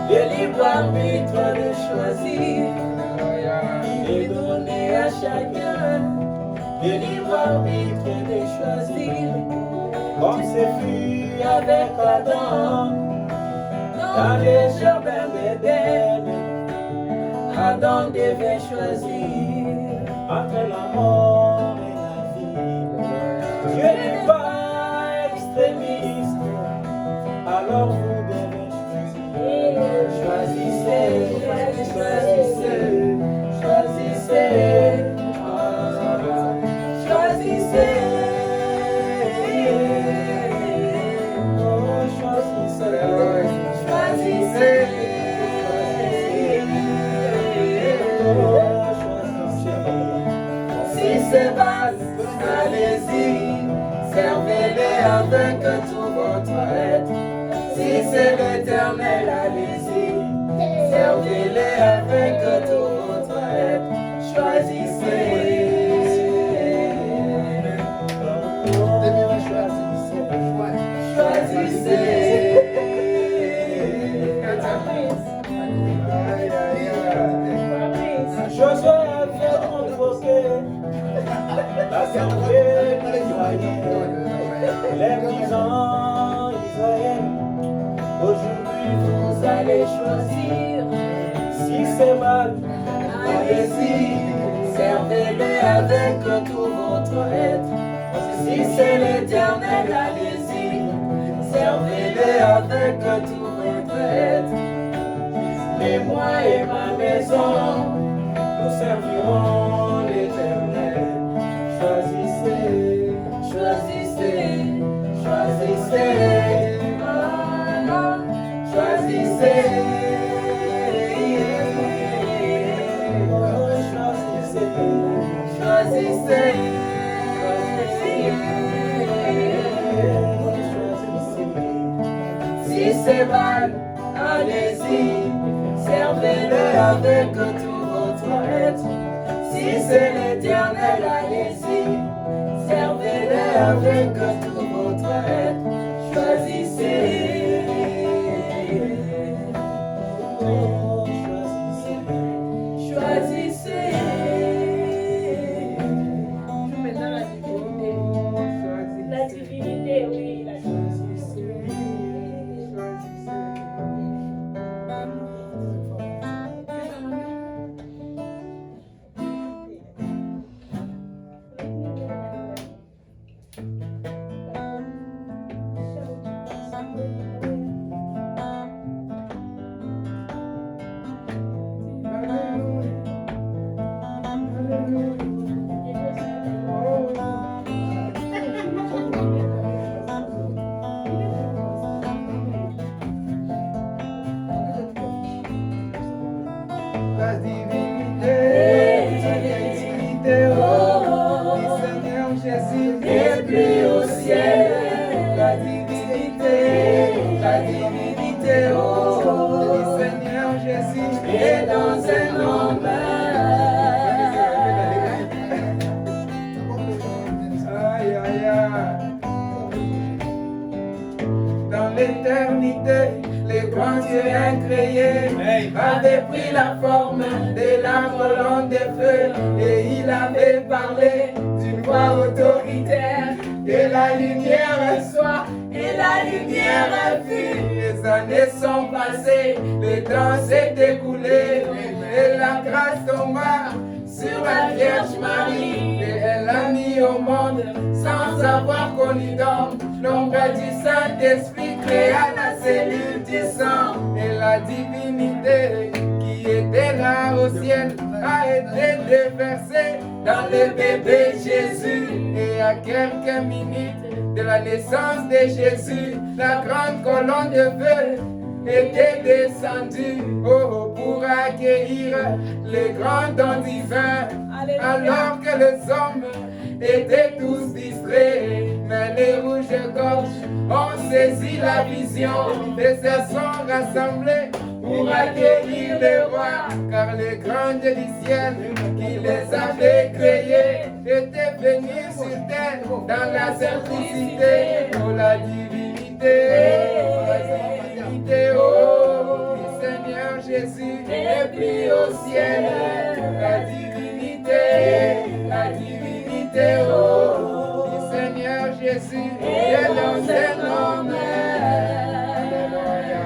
le libre arbitre de choisir, et donner à chacun le libre arbitre de choisir, comme ce fut avec Adam dans le jardin d'Éden. Adam devait choisir entre la mort et la vie. Dieu n'est pas extrémiste, alors vous devez choisir. Choisissez, choisissez, choisissez, choisissez. Oh, choisissez, choisissez. Si c'est vaste, allez-y, servez-les avec tout votre être. Si c'est l'Éternel, allez-y, servez-les avec tout votre être. Choisissez. Choisissez. Josué a fait convoquer l'assemblée d'Israël, les disant Israël, aujourd'hui vous allez choisir. Si c'est mal, allez-y, servez-le avec tout votre être. Si c'est l'Éternel, allez-y, servez-le avec tout votre être. Mais moi et ma maison, nous servirons l'Éternel. Choisissez, choisissez, choisissez, choisissez, choisissez, choisissez, si c'est mal, allez-y, servez-le avec tout votre être. Si c'est l'Éternel, allez-y, servez-le avec tout votre être. Choisissez. Oh, choisissez. Choisissez. Maintenant la divinité. La divinité, oui, la divinité. La divinité, oh, du Seigneur Jésus Et puis au ciel, la divinité, oh, du Seigneur Jésus et dans un homme. Aïe, aïe, aïe. Dans l'éternité, les grands dieux incréés avaient pris la forme de la colonne de feu et il avait parlé d'une voix autoritaire que la lumière soit et la lumière fut. Les années sont passées, le temps s'est écoulé et la grâce tomba sur la Vierge Marie et elle l'a mis au monde sans avoir connu d'homme. L'ombre du Saint-Esprit créa la cellule du sang et la divinité qui était là au ciel a été déversée dans le bébé Jésus. Et à quelques minutes de la naissance de Jésus, la grande colonne de feu était descendu pour accueillir les grands dons divins. Alors que les hommes étaient tous distraits, mais les rouges-gorges ont saisi la vision et se sont rassemblés pour accueillir le roi, car les grands dieux du ciel qui les avaient créés étaient venus sur terre dans la simplicité. Oh la divinité, oh, du Seigneur au ciel. La divinité, oh, du Seigneur Jésus est dans un homme. Alléluia.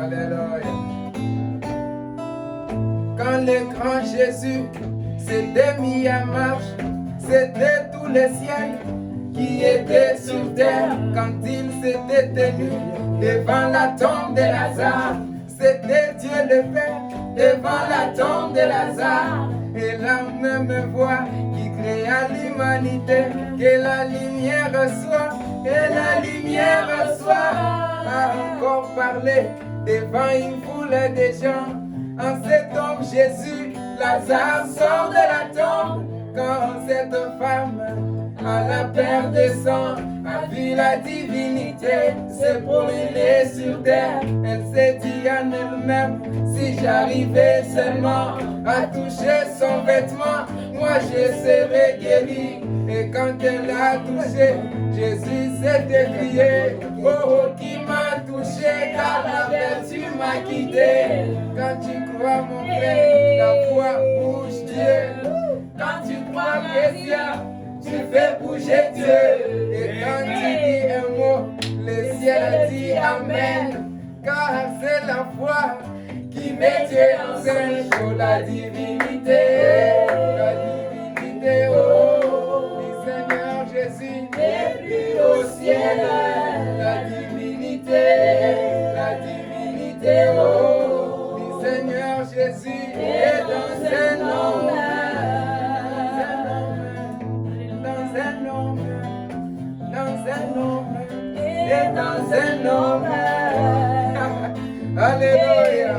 Alléluia. Quand le grand Jésus s'était mis en marche, c'était tout le ciel qui était sur terre. Quand il s'était tenu devant la tombe de Lazare, c'était Dieu le Père devant la tombe de Lazare. Et la même voix qui créa l'humanité, que la lumière soit, et la lumière soit, a encore parlé devant une foule de gens. En cet homme Jésus, Lazare sort de la tombe. Quand cette femme à la paire de sang a vu la divinité se promener sur terre, elle s'est dit en elle-même, si j'arrivais seulement à toucher son vêtement, moi je serais guéri. Et quand elle a touché, Jésus s'est écrié, oh, oh, qui m'a touché car la vertu m'a quitté. Quand tu crois mon frère, la foi bouge Dieu. Quand tu crois Messia, tu fais bouger Dieu. Et quand tu dis un mot, le ciel dit Amen. Car c'est la foi qui met Dieu en scène. Oh, la divinité, oh, du Seigneur Jésus est plus au ciel. La divinité, oh, du Seigneur Jésus est dans un homme. Dans un homme. Alléluia.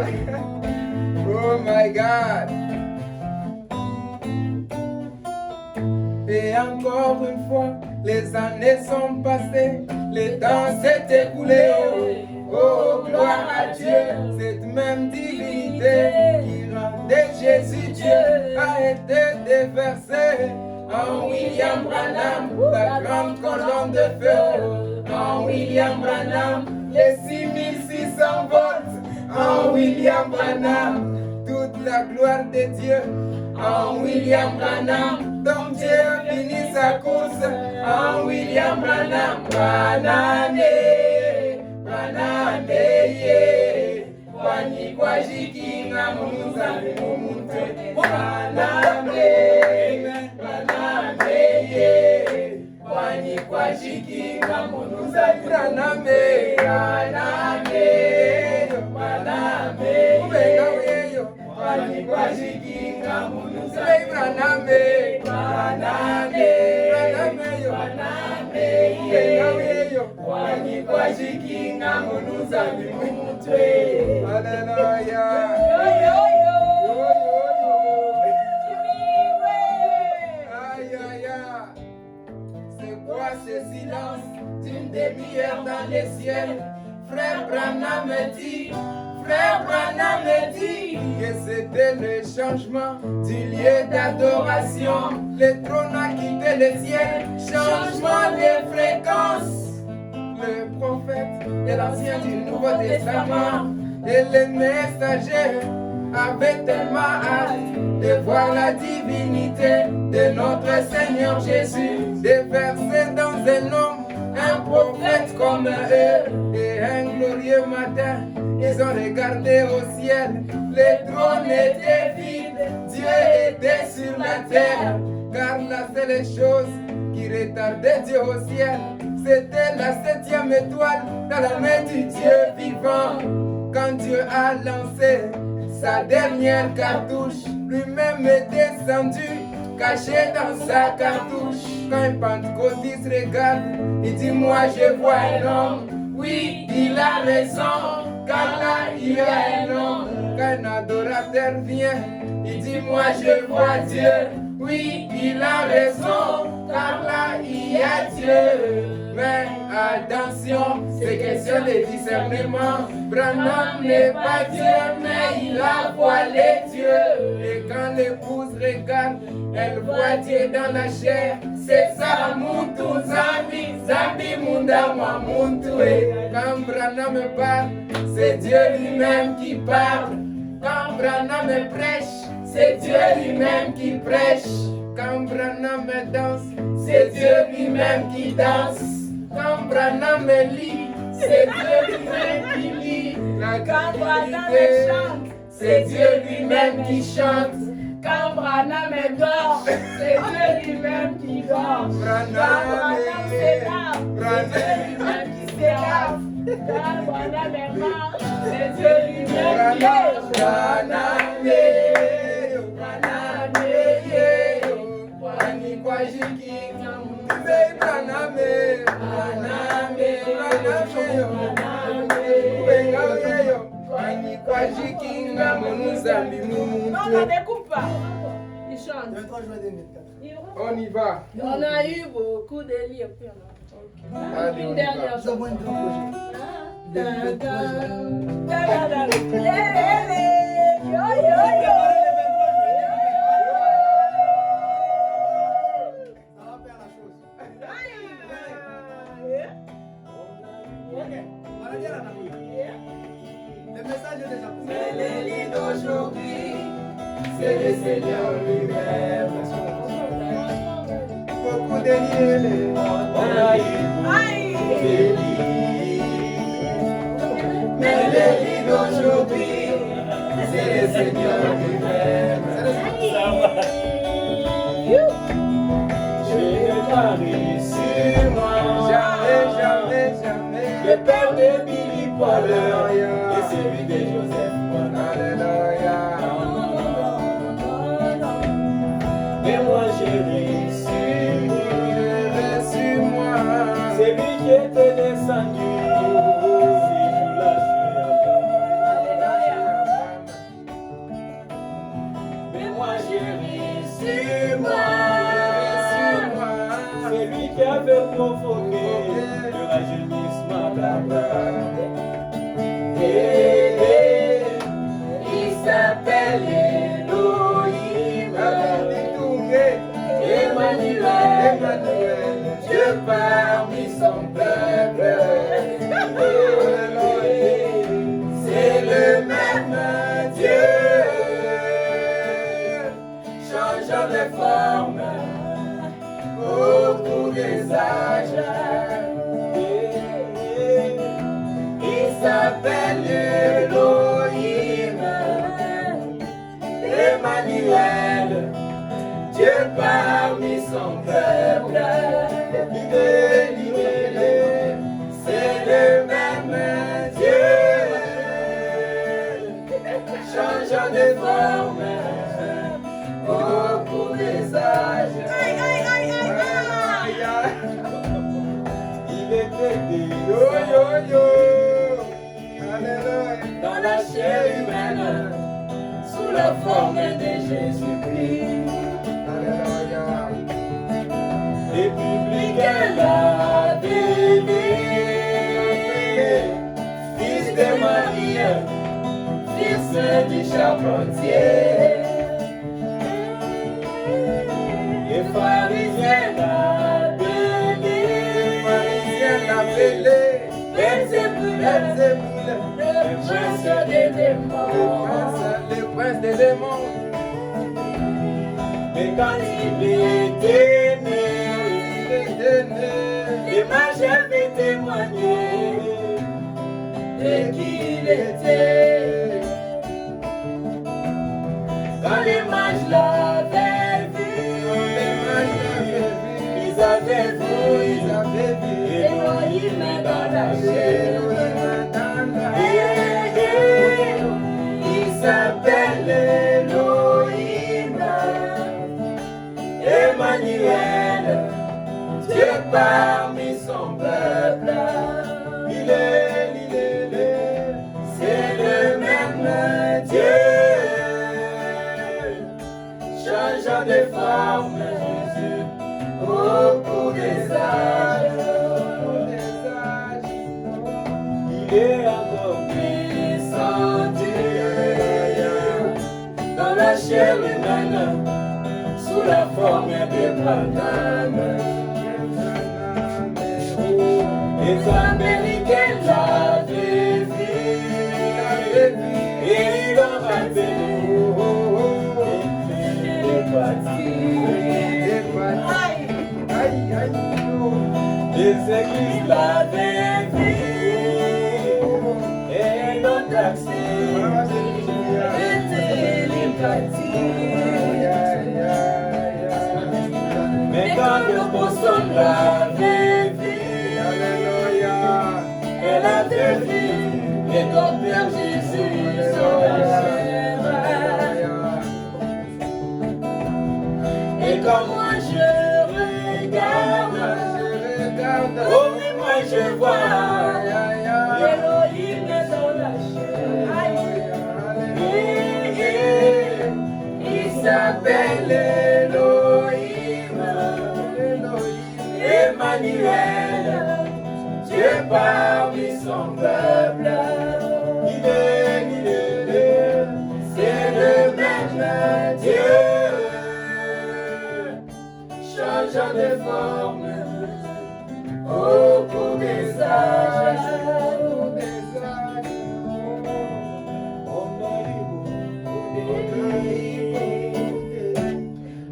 Oh my God. Et encore une fois, les années sont passées, le temps s'est écoulé. Oh, oh, gloire à Dieu, cette même divinité qui rendait Jésus Dieu a été déversée en William Branham, la grande colonne de feu. En William Branham, les 6600 volts. En William Branham, toute la gloire de Dieu. En William Branham, donc Dieu a fini sa course. En William Branham, Branham, Wani kwa jikinga munuzani mumutwe. Branham, Wani kwa jikinga munuzani Branham, Wani kwa jikinga munuzani Branham, Wani kwa jikinga munuzani mumutwe. Hallelujah. C'est quoi ce silence d'une demi-heure dans les ciels? Frère Branham me dit que c'était le changement du lieu d'adoration. Le trône a quitté le ciel, changement de fréquence. Le prophète de l'Ancien du Nouveau Testament et les messagers avaient tellement hâte de voir la divinité de notre Seigneur Jésus déversé dans un homme, un prophète comme eux. Et un glorieux matin, ils ont regardé au ciel, le trône était vide, Dieu était sur la terre, car la seule chose qui retardait Dieu au ciel, c'était la 7e étoile dans la main du Dieu vivant. Quand Dieu a lancé sa dernière cartouche, lui-même est descendu, caché dans sa cartouche. Quand un pentecôtiste regarde, il dit moi je vois un homme. Oui, il a raison, car là il y a un homme. Quand un adorateur vient, il dit moi je vois Dieu. Oui, il a raison, car là il y a Dieu. Mais attention, c'est question de discernement. Branham n'est pas Dieu, mais il a voilé Dieu. Et quand l'épouse regarde, elle voit Dieu dans la chair. c'est ça, Muntu, Zambi, Munda, moi, Muntu. Quand Branham me parle, c'est Dieu lui-même qui parle. Quand Branham me prêche, c'est Dieu lui-même qui prêche. Quand Branham me danse, c'est Dieu lui-même qui danse. Quand Branham me lit, c'est Dieu lui-même qui lit. Quand Branham me chante, c'est Dieu lui-même qui chante. Quand Branham me dort, c'est Dieu lui-même qui dort. Quand Branham s'énerve, c'est Dieu lui-même qui s'énerve. Quand Branham me marche, c'est Dieu lui-même qui marche. Branham, non, on ne découpe pas. Il chante. On y va. On a eu beaucoup de livres. Allez, Une on y dernière va. chose. Mais les lits d'aujourd'hui, c'est le Seigneur lui-même. Beaucoup de liens. On a eu des lits. Mais les lits d'aujourd'hui, c'est le Seigneur lui-même. Je n'ai pas réussi, moi. Jamais. Le père de Billy Paul et celui de Joseph. Alléluia. Mais moi j'ai réussi. Reçu-moi. C'est lui qui était descendu. Ces jours-là, mais moi j'ai réussi, moi. C'est lui qui avait provoqué le rajeunissement d'Abraham. Il s'appelle Elohim, Emmanuel, Dieu parmi son peuple. C'est le même Dieu, changeant de forme au cours des âges. Il s'appelle Elohim, Emmanuel, Dieu parmi son peuple. C'est le même Dieu, changeant de forme au cours des âges. Il était dit dans la chair humaine, sous la forme de Jésus-Christ. Et publicain la bébé, fils de Marie, fils du charpentier. Et pharisien la bébé, Belzébuth, le prince des démons. Le prince des démons. Mais quand il était né, les mages avaient témoigné de qui il était. Quand les mages l'avaient vu, ils avaient vu Elohim dans la chair. Il s'appelle Elohim, Emmanuel, Dieu parmi son peuple. Il est, c'est le même Dieu, changeant de forme, Jésus, au cours des âges. Il est encore descendu dans la chair humaine, sous la forme de banane. Les Américains l'avaient vu, et ils l'ont rappelé. Les églises l'avaient vu, et l'ont taxé. Mais quand le poisson l'avait vu, elle avait vu et ton Père Jésus sur la chair. Et quand moi je regarde, oh oui moi je vois Elohim dans la chair. Il s'appelle Elohim, Emmanuel, Dieu parmi son peuple. Il est, c'est le même Dieu, changeant de forme au cours des âges.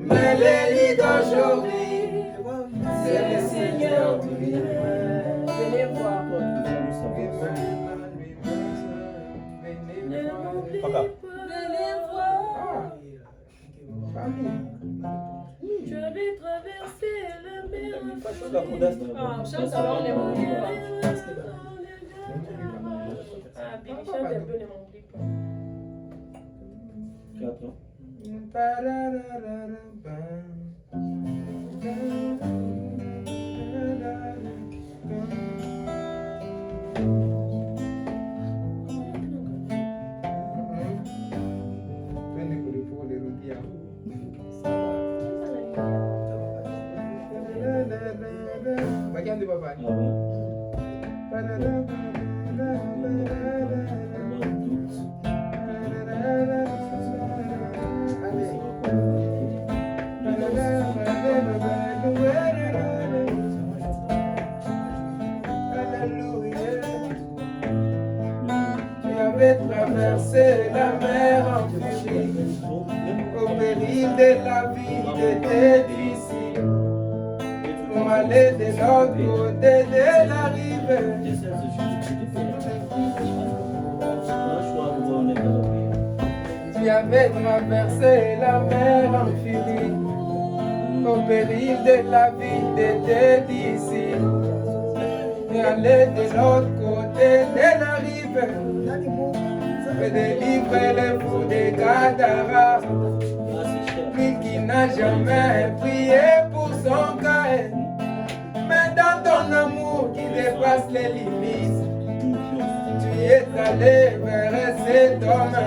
Mais l'Élie d'aujourd'hui, c'est le Seigneur du bien. Venez voir. Venez voir. Je vais traverser la mer. Ah, chante alors les mots. Ah, Billy, chante un peu les mots. 4 ans. Bagian di bawah. Traverser la mer en furie, au péril de la vie de tes disciples, pour aller de l'autre côté de la rive. Tu avais traversé la mer en furie, au péril de la vie de tes disciples, et aller de l'autre côté de la rive. Et délivrer les fous des Gadara, lui qui n'a jamais prié pour son cas. Mais dans ton amour qui dépasse les limites, tu es allé vers cet homme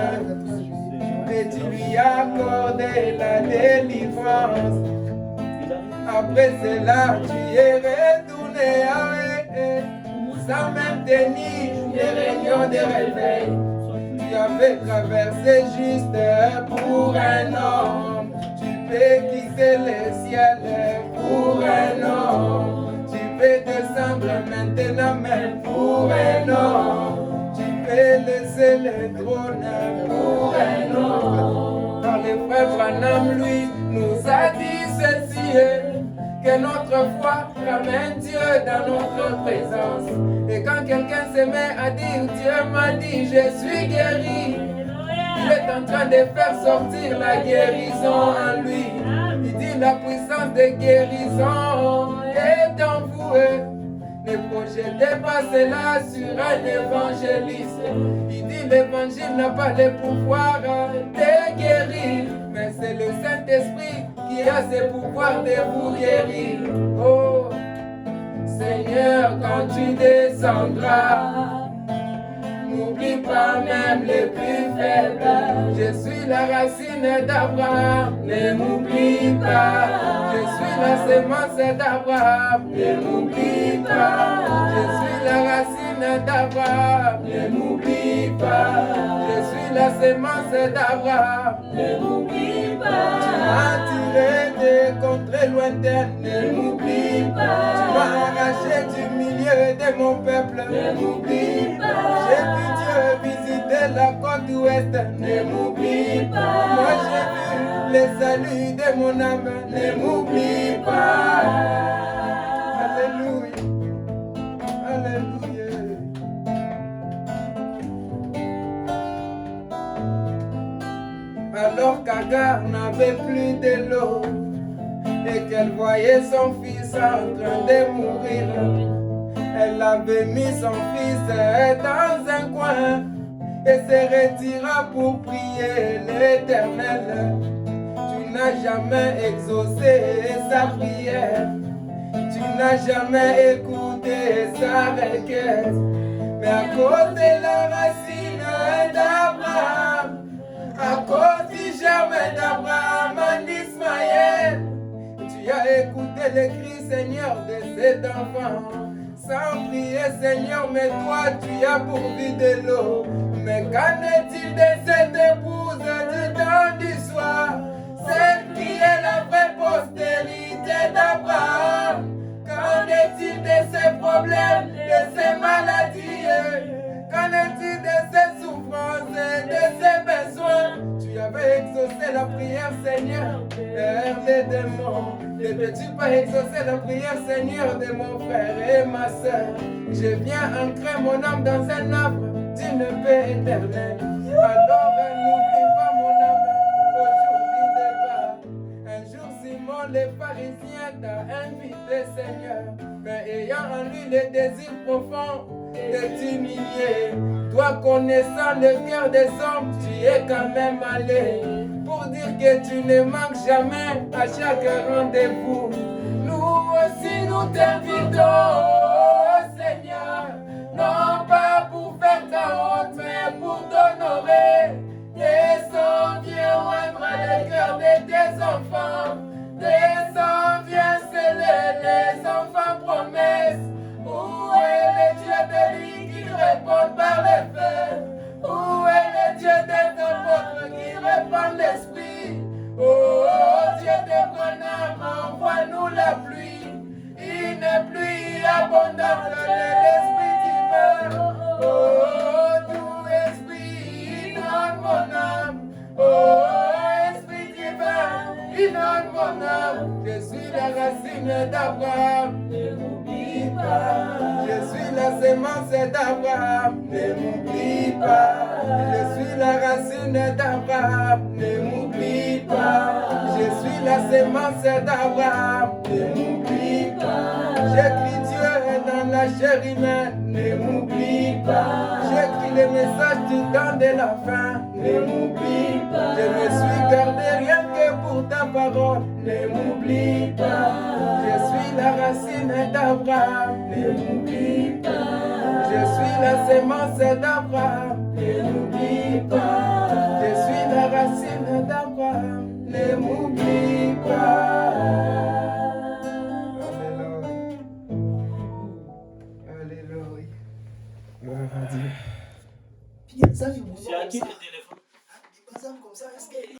et tu lui as accordé la délivrance. Après cela, tu es retourné avec sans même tenir des réunions de réveil. Tu avais traversé juste pour un homme. Tu peux quitter le ciel pour un homme. Tu peux descendre maintenant même pour un homme. Tu peux laisser le trône pour un homme. Car le frère Branham, lui, nous a dit ceci, que notre foi ramène Dieu dans notre présence. Et quand quelqu'un se met à dire Dieu m'a dit je suis guéri, il est en train de faire sortir la guérison en lui. Il dit la puissance de guérison est en vous. Ne projetez pas cela sur un évangéliste. Il dit l'évangile n'a pas le pouvoir de guérir, mais c'est le Saint-Esprit qui a ce pouvoir de vous guérir. Oh Seigneur, quand tu descendras, n'oublie pas même les plus faibles. Je suis la racine d'Abraham, ne m'oublie pas. Je suis la semence d'Abraham, ne m'oublie pas. Je suis la racine d'Abraham, ne m'oublie pas. Je suis la semence d'Abraham, ne m'oublie pas. Tu m'as tiré des contrées lointaines, ne m'oublie pas. Tu m'as arraché du milieu de mon peuple, ne m'oublie pas. J'ai vu Dieu visiter la côte ouest, ne m'oublie pas. Moi j'ai vu les saluts de mon âme, ne m'oublie pas. Alléluia, Alléluia. Alors qu'Agar n'avait plus de l'eau et qu'elle voyait son fils en train de mourir, elle avait mis son fils dans un coin et se retira pour prier l'Éternel. Tu n'as jamais exaucé sa prière, tu n'as jamais écouté sa requête, mais à cause de la racine d'Abraham, à cause du germe d'Abraham en Ismaël, tu as écouté les cris, Seigneur, de cet enfant. Sans prier, Seigneur, mais toi, tu as pourvu de l'eau. Mais qu'en est-il de cette épouse du temps du soir, celle qui est la vraie postérité d'Abraham? Qu'en est-il de ses problèmes, de ses maladies? Qu'en est-il de ses souffrances, de ses besoins? Tu avais exaucé la prière, Seigneur, Père des démons. Ne peux-tu pas exaucer la prière, Seigneur, de mon frère et ma soeur? Je viens ancrer mon âme dans un arbre d'une paix éternelle. Alors n'oublie pas mon âme au jour du débat. Un jour Simon le pharisien t'a invité, Seigneur, mais ayant en lui le désir profond de t'humilier. Toi connaissant le cœur des hommes, tu es quand même allé pour dire que tu ne manques jamais à chaque rendez-vous. Nous aussi nous t'invitons, Seigneur, non pas pour faire ta honte, mais pour t'honorer. Descends, viens oindre le cœur de tes enfants. Descends, viens sceller les enfants promesses. Où est le Dieu de lui qui répond par le feu? Où est le Dieu des apôtres qui répand l'esprit? Oh, Dieu de Branham, envoie-nous la pluie, une pluie abondante de l'esprit divin. Oh, doux esprit, inonde mon âme. Oh, esprit divin, inonde mon âme. Je suis la racine d'Abraham, ne m'oublie pas. Je suis la semence d'Abraham, ne m'oublie pas. Je suis la racine d'Abraham, ne m'oublie pas. Je suis la semence d'Abraham, ne m'oublie pas. J'écris Dieu dans la chair humaine, ne m'oublie pas. J'écris les messages du temps de la fin, ne m'oublie pas. Je me suis gardé rien que pour ta parole, ne m'oublie pas. Je suis la racine d'Abraham, ne m'oublie pas. Je suis la semence d'Abraham, ne m'oublie pas.